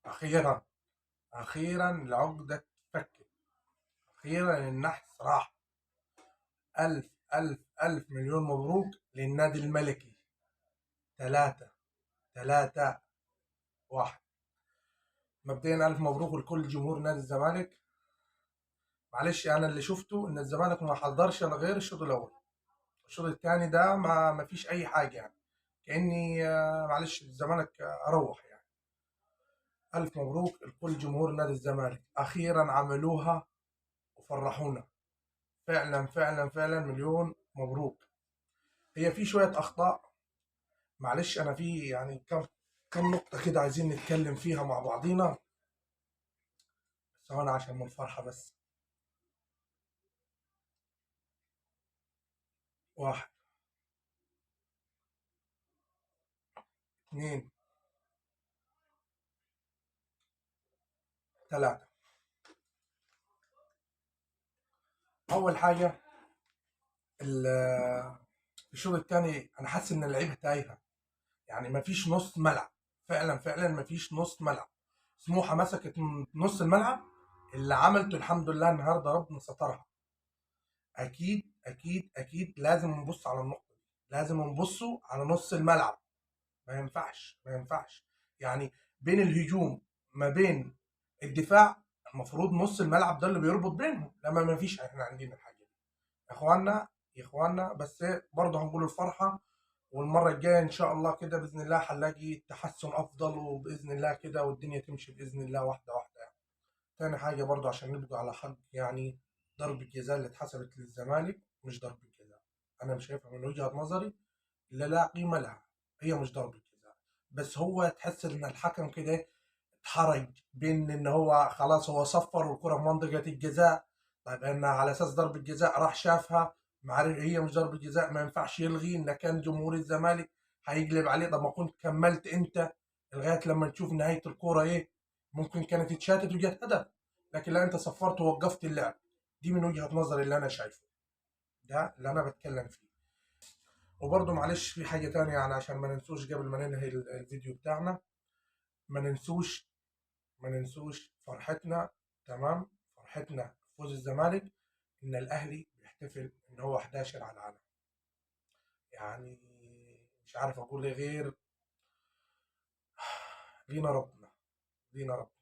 اخيرا، اخيرا العقده اتفكت، اخيرا النحس راح. الف الف الف مليون مبروك للنادي الملكي. 3-1. مبدئيا الف مبروك لكل جمهور نادي الزمالك. معلش انا اللي شفته ان الزمالك ما حضرش الا غير الشوط الاول. الشوط الثاني ده ما فيش اي حاجه يعني. كاني معلش الزمالك اروح يعني. الف مبروك لكل جمهور نادي الزمالك، اخيرا عملوها وفرحونا. فعلا فعلا فعلا مليون مبروك. هي في شويه اخطاء، معلش انا في يعني كم نقطه كده عايزين نتكلم فيها مع بعضينا. بس هو انا عشان من الفرحه بس. واحد، اتنين، تلاته. اول حاجه، الشوط الثاني انا حاسس ان اللعيبه تايهه، يعني مفيش نص ملعب. فعلا فعلا مفيش نص ملعب. سموحه مسكت نص الملعب. اللي عملته الحمد لله النهارده ربنا سترها. اكيد اكيد اكيد لازم نبص على النقطه دي، لازم نبصوا على نص الملعب. ما ينفعش ما ينفعش يعني بين الهجوم ما بين الدفاع. المفروض نص الملعب ده اللي بيربط بينهم، لما ما فيش احنا عندنا الحاجه دي. يا اخوانا يا اخوانا، بس برضه هنقول الفرحه. والمره الجايه ان شاء الله كده باذن الله هنلاقي تحسن افضل، وباذن الله كده والدنيا تمشي باذن الله واحده واحده يعني. تاني حاجه برضه عشان نبقى على حق يعني، ضربه الجزاء اللي اتحسبت للزمالك مش ضربه جزاء. انا مش شايفها من وجهه نظري، لا قيمه لها. هي مش ضربه جزاء، بس هو تحس ان الحكم كده اتحرج بين ان هو خلاص هو صفر والكره في منطقه الجزاء. طيب انا على اساس ضربه جزاء راح شافها، معرف هي مش ضربه جزاء ما ينفعش يلغي. ان كان جمهور الزمالك هيقلب عليه. طب ما كنت كملت انت لغايه لما تشوف نهايه الكوره ايه. ممكن كانت اتشاتت وجت هدف، لكن لا، انت صفرت ووقفت اللعب. دي من وجهه نظري اللي انا شايفه، ده اللي انا بتكلم فيه. وبرضه معلش في حاجه تانية يعني عشان ما ننسوش قبل ما ننهي الفيديو بتاعنا. ما ننسوش ما ننسوش فرحتنا. تمام، فرحتنا بفوز الزمالك. ان الاهلي بيحتفل ان هو 11 على العالم. يعني مش عارف اقول ايه غير لينا ربنا، لينا ربنا.